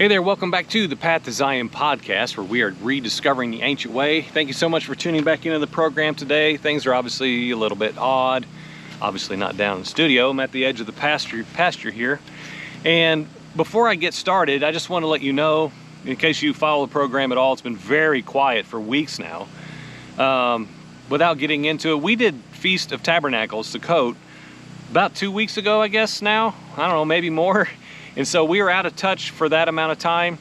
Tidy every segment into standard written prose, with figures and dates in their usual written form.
Hey there, welcome back to the Path to Zion podcast, where we are rediscovering the ancient way. Thank you so much for tuning back into the program today. Things are obviously a little bit odd. Obviously not down in the studio. I'm at the edge of the pasture here. And before I get started, I just want to let you know, in case you follow the program at all, it's been very quiet for weeks now. Without getting into it, we did Feast of Tabernacles, Sukkot, about 2 weeks ago, I guess now. I don't know, maybe more. And so we were out of touch for that amount of time.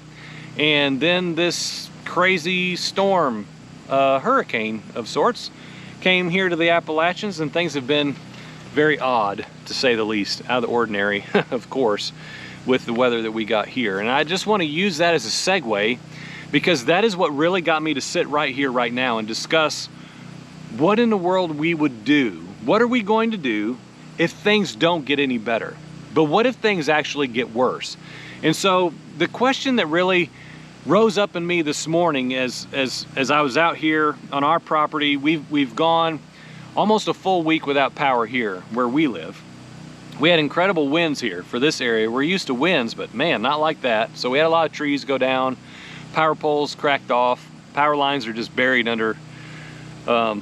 And then this crazy storm, hurricane of sorts, came here to the Appalachians, and things have been very odd, to say the least, out of the ordinary, of course, with the weather that we got here. And I just want to use that as a segue, because that is what really got me to sit right here right now and discuss what in the world we would do. What are we going to do if things don't get any better? But what if things actually get worse? And so the question that really rose up in me this morning as I was out here on our property, we've gone almost a full week without power here where we live. We had incredible winds here for this area. We're used to winds, but man, not like that. So we had a lot of trees go down, power poles cracked off, power lines are just buried under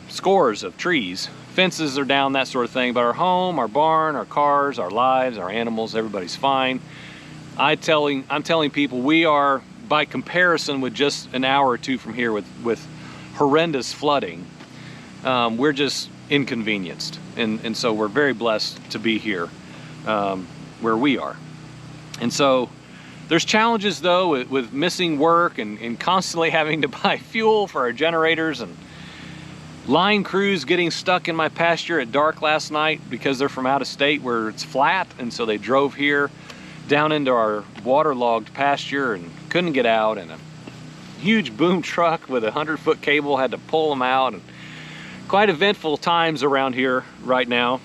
scores of trees. Fences are down, that sort of thing, but our home, our barn, our cars, our lives, our animals, everybody's fine. I'm telling people we are, by comparison with just an hour or two from here with horrendous flooding, we're just inconvenienced. And so we're very blessed to be here where we are. And so there's challenges though with missing work and constantly having to buy fuel for our generators, and line crews getting stuck in my pasture at dark last night because they're from out of state where it's flat, and so they drove here down into our waterlogged pasture and couldn't get out, and a huge boom truck with a 100-foot cable had to pull them out, and quite eventful times around here right now.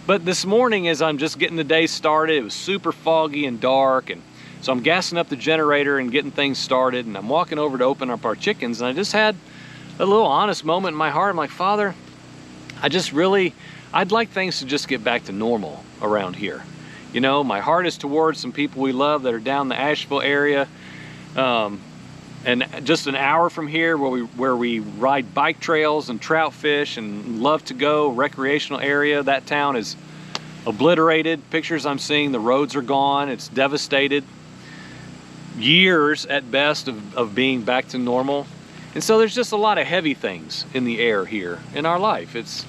But this morning, as I'm just getting the day started, it was super foggy and dark, and so I'm gassing up the generator and getting things started, and I'm walking over to open up our chickens, and I just had a little honest moment in my heart. I'm like, Father, I'd like things to just get back to normal around here. You know, my heart is towards some people we love that are down the Asheville area. And just an hour from here where we ride bike trails and trout fish and love to go recreational area. That town is obliterated. Pictures I'm seeing, the roads are gone. It's devastated. Years at best of being back to normal. And so there's just a lot of heavy things in the air here in our life. It's,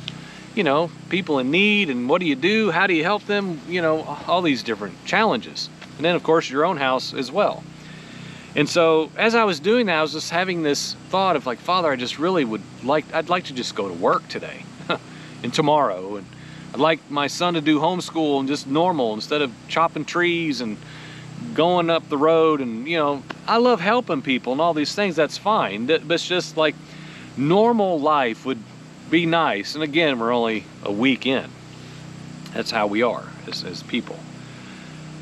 you know, people in need, and what do you do? How do you help them? You know, all these different challenges. And then of course your own house as well. And so as I was doing that, I was just having this thought of like, Father, I'd like to just go to work today and tomorrow. And I'd like my son to do homeschool and just normal instead of chopping trees and going up the road. And you know, I love helping people and all these things, that's fine, but it's just like normal life would be nice. And again, we're only a week in. That's how we are as people.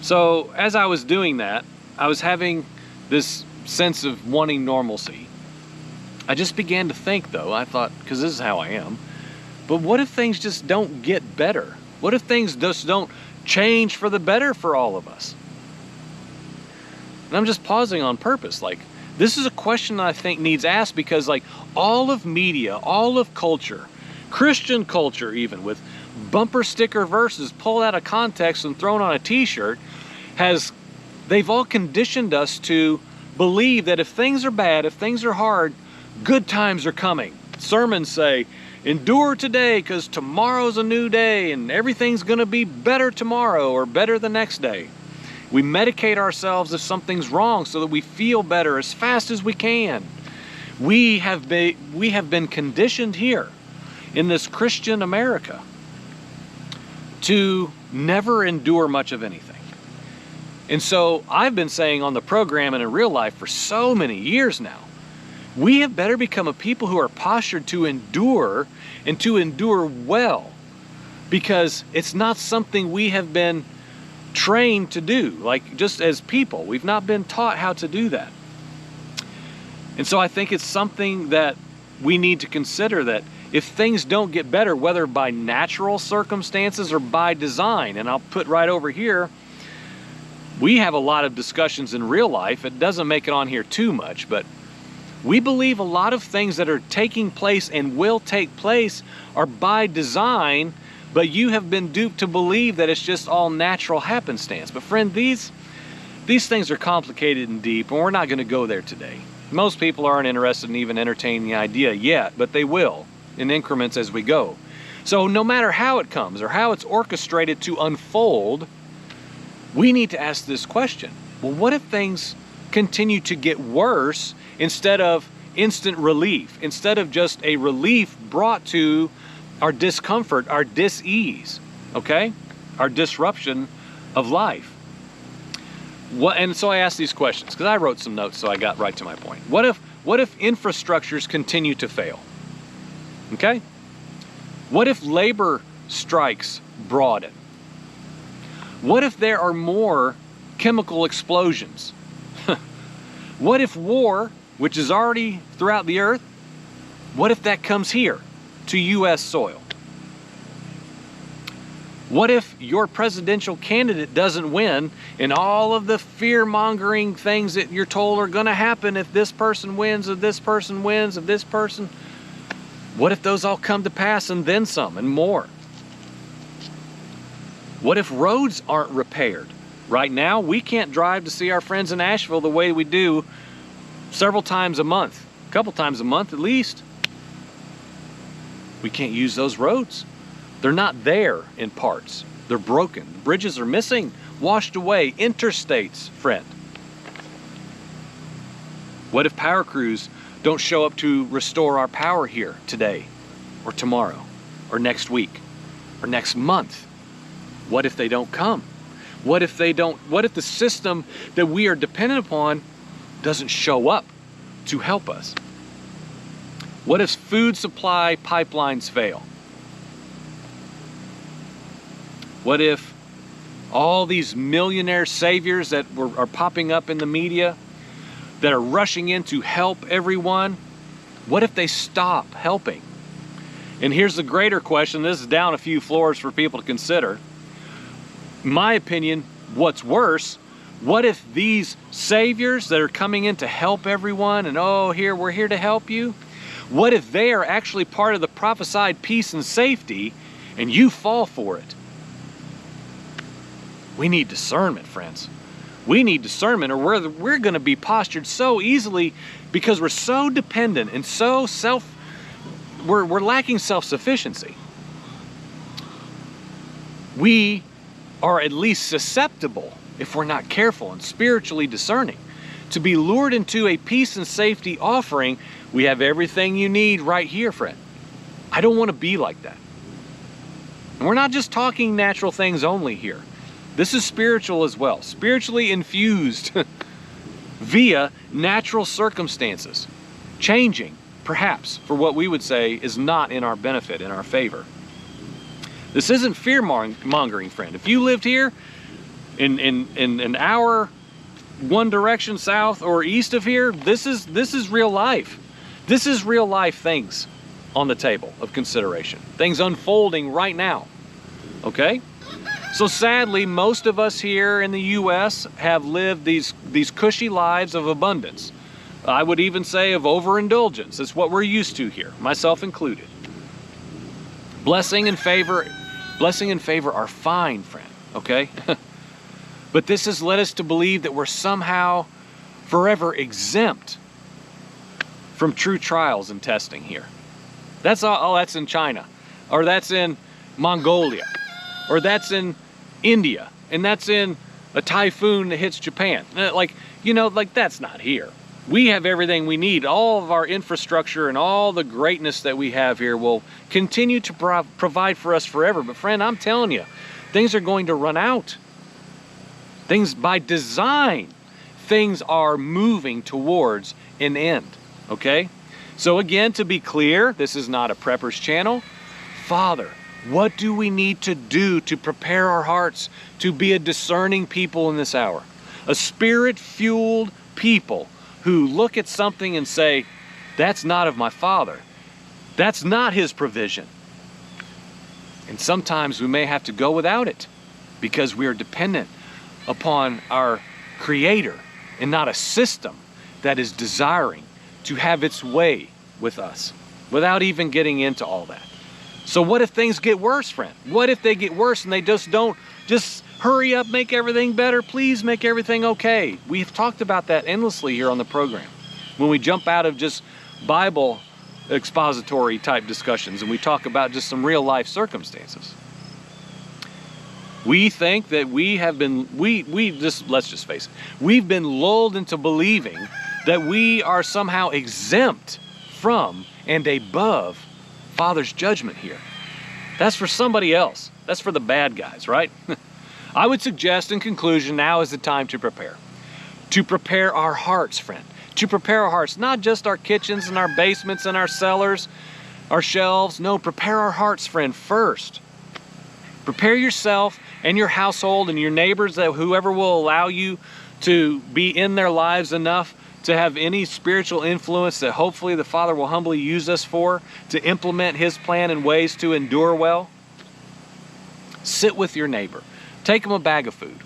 So as I was doing that, I was having this sense of wanting normalcy. I just began to think though, I thought, because this is how I am, but what if things just don't get better? What if things just don't change for the better for all of us? And I'm just pausing on purpose. Like, this is a question that I think needs asked, because like all of media, all of culture, Christian culture even, with bumper sticker verses pulled out of context and thrown on a t-shirt, they've all conditioned us to believe that if things are bad, if things are hard, good times are coming. Sermons say, endure today because tomorrow's a new day and everything's gonna be better tomorrow or better the next day. We medicate ourselves if something's wrong so that we feel better as fast as we can. We have been conditioned here in this Christian America to never endure much of anything. And so I've been saying on the program and in real life for so many years now, we have better become a people who are postured to endure, and to endure well, because it's not something we have been trained to do. Like, just as people, we've not been taught how to do that. And so I think it's something that we need to consider, that if things don't get better, whether by natural circumstances or by design, and I'll put right over here, We have a lot of discussions in real life. It doesn't make it on here too much, but we believe a lot of things that are taking place and will take place are by design, but you have been duped to believe that it's just all natural happenstance. But friend, these things are complicated and deep, and we're not going to go there today. Most people aren't interested in even entertaining the idea yet, but they will in increments as we go. So no matter how it comes or how it's orchestrated to unfold, we need to ask this question. Well, what if things continue to get worse instead of instant relief, instead of just a relief brought to our discomfort, our dis-ease, okay? Our disruption of life. And so I asked these questions because I wrote some notes, so I got right to my point. What if infrastructures continue to fail? Okay? What if labor strikes broaden? What if there are more chemical explosions? What if war, which is already throughout the earth, what if that comes here to U.S. soil? What if your presidential candidate doesn't win and all of the fear-mongering things that you're told are going to happen if this person wins, if this person wins, if this person... What if those all come to pass and then some and more? What if roads aren't repaired? Right now, we can't drive to see our friends in Asheville the way we do several times a month, a couple times a month at least. We can't use those roads. They're not there in parts. They're broken. The bridges are missing, washed away. Interstates, friend. What if power crews don't show up to restore our power here today or tomorrow or next week or next month? What if they don't come? What if the system that we are dependent upon doesn't show up to help us? What if food supply pipelines fail? What if all these millionaire saviors that are popping up in the media that are rushing in to help everyone, what if they stop helping? And here's the greater question. This is down a few floors for people to consider. In my opinion, what's worse, what if these saviors that are coming in to help everyone and we're here to help you, what if they are actually part of the prophesied peace and safety and you fall for it? We need discernment, friends. We need discernment, or we're going to be postured so easily because we're so dependent and so we're lacking self-sufficiency. We are at least susceptible, if we're not careful and spiritually discerning, to be lured into a peace and safety offering. We have everything you need right here, friend. I don't want to be like that. And we're not just talking natural things only here. This is spiritual as well, spiritually infused via natural circumstances, changing, perhaps, for what we would say is not in our benefit, in our favor. This isn't fear-mongering, friend. If you lived here in an hour, one direction south or east of here, this is real life. This is real life things on the table of consideration, things unfolding right now, okay? So sadly, most of us here in the U.S. have lived these cushy lives of abundance. I would even say of overindulgence. It's what we're used to here, myself included. Blessing and favor are fine, friend, okay? But this has led us to believe that we're somehow forever exempt from true trials and testing here. That's all. That's in China, or that's in Mongolia, or that's in India, and that's in a typhoon that hits Japan. That's not here. We have everything we need. All of our infrastructure and all the greatness that we have here will continue to provide for us forever. But friend, I'm telling you, things are going to run out. Things by design, things are moving towards an end, okay? So again, to be clear, this is not a prepper's channel. Father, what do we need to do to prepare our hearts to be a discerning people in this hour? A spirit-fueled people who look at something and say, that's not of my Father. That's not His provision. And sometimes we may have to go without it because we are dependent upon our Creator and not a system that is desiring to have its way with us without even getting into all that. So what if things get worse, friend? What if they get worse and they just don't, just hurry up, make everything better, please make everything okay? We've talked about that endlessly here on the program. When we jump out of just Bible expository type discussions and we talk about just some real life circumstances. We think that we have been, let's just face it, we've been lulled into believing that we are somehow exempt from and above Father's judgment here. That's for somebody else. That's for the bad guys, right? I would suggest in conclusion, now is the time to prepare. To prepare our hearts, friend. To prepare our hearts, not just our kitchens and our basements and our cellars, our shelves. No, prepare our hearts, friend, first. Prepare yourself and your household and your neighbors, that whoever will allow you to be in their lives enough to have any spiritual influence that hopefully the Father will humbly use us for, to implement His plan and ways to endure well. Sit with your neighbor. Take them a bag of food.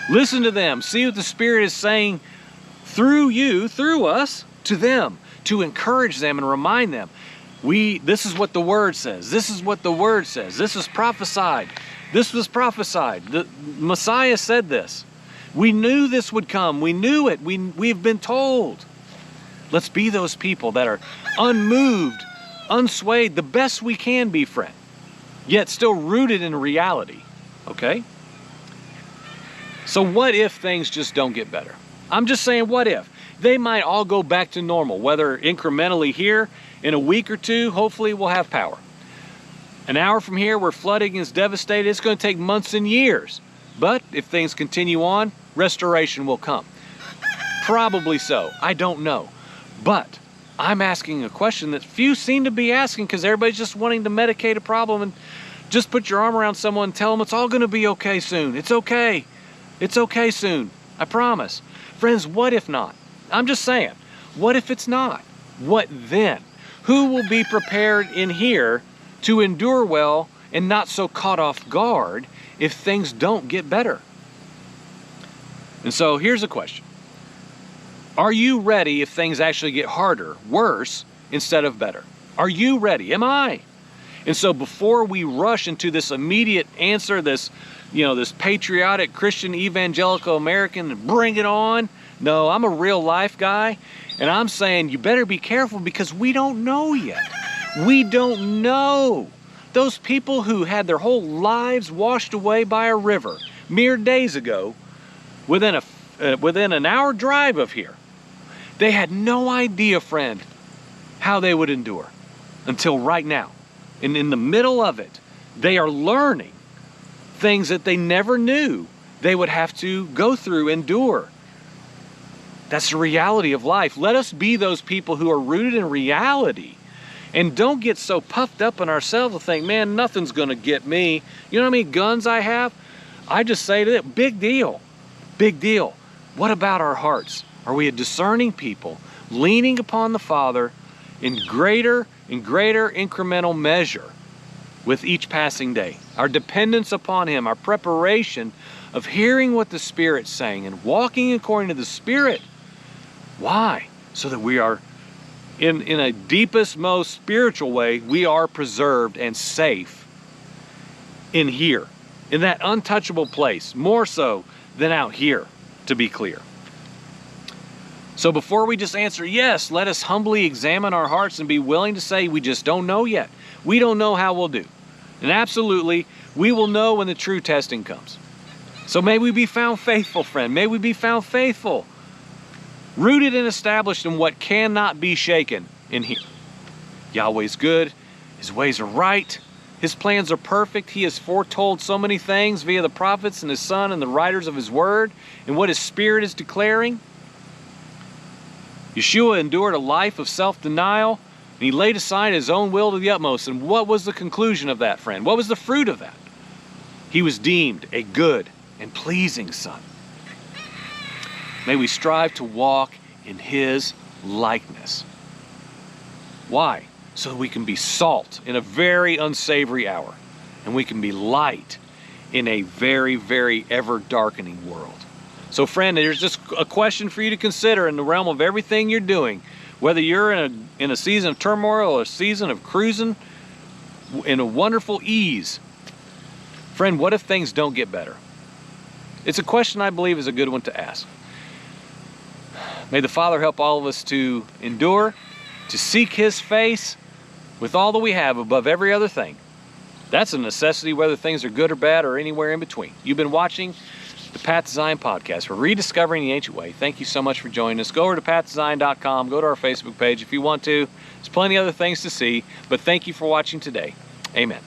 Listen to them. See what the Spirit is saying through you, through us, to them, to encourage them and remind them. This is what the Word says. This is what the Word says. This is prophesied. This was prophesied. The Messiah said this. We knew this would come. We knew it. We've been told. Let's be those people that are unmoved, unswayed, the best we can be, friend, yet still rooted in reality. Okay? So what if things just don't get better? I'm just saying, what if? They might all go back to normal, whether incrementally here, in a week or two, hopefully we'll have power. An hour from here where flooding is devastated, it's going to take months and years. But if things continue on, restoration will come. Probably so. I don't know. But I'm asking a question that few seem to be asking, because everybody's just wanting to medicate a problem and just put your arm around someone and tell them it's all going to be okay soon. It's okay. It's okay soon. I promise. Friends, what if not? I'm just saying, what if it's not? What then? Who will be prepared in here to endure well and not so caught off guard if things don't get better? And so here's a question. Are you ready if things actually get harder, worse, instead of better? Are you ready? Am I? And so before we rush into this immediate answer, this patriotic Christian evangelical American, bring it on. No, I'm a real life guy, and I'm saying you better be careful, because we don't know yet. We don't know. Those people who had their whole lives washed away by a river mere days ago, within an hour drive of here, they had no idea, friend, how they would endure until right now. And in the middle of it, they are learning things that they never knew they would have to go through, endure. That's the reality of life. Let us be those people who are rooted in reality, and don't get so puffed up in ourselves to think, man, nothing's going to get me. You know how many guns I have? I just say to them, big deal. Big deal. What about our hearts? Are we a discerning people, leaning upon the Father in greater and greater incremental measure with each passing day? Our dependence upon Him, our preparation of hearing what the Spirit's saying and walking according to the Spirit. Why? So that we are, in a deepest, most spiritual way, we are preserved and safe in here, in that untouchable place, more so than out here, to be clear. So before we just answer yes, let us humbly examine our hearts and be willing to say we just don't know yet. We don't know how we'll do. And absolutely, we will know when the true testing comes. So may we be found faithful, friend. May we be found faithful, rooted and established in what cannot be shaken in here. Yahweh's good. His ways are right. His plans are perfect. He has foretold so many things via the prophets and His Son and the writers of His Word and what His Spirit is declaring. Yeshua endured a life of self-denial, and He laid aside His own will to the utmost. And what was the conclusion of that, friend? What was the fruit of that? He was deemed a good and pleasing Son. May we strive to walk in His likeness. Why? So that we can be salt in a very unsavory hour, and we can be light in a very, very ever-darkening world. So friend, there's just a question for you to consider in the realm of everything you're doing, whether you're in a season of turmoil or a season of cruising in a wonderful ease. Friend, what if things don't get better? It's a question I believe is a good one to ask. May the Father help all of us to endure, to seek His face with all that we have above every other thing. That's a necessity whether things are good or bad or anywhere in between. You've been watching the Path to Zion podcast. We're rediscovering the ancient way. Thank you so much for joining us. Go over to pathtozion.com. Go to our Facebook page if you want to. There's plenty of other things to see, but thank you for watching today. Amen.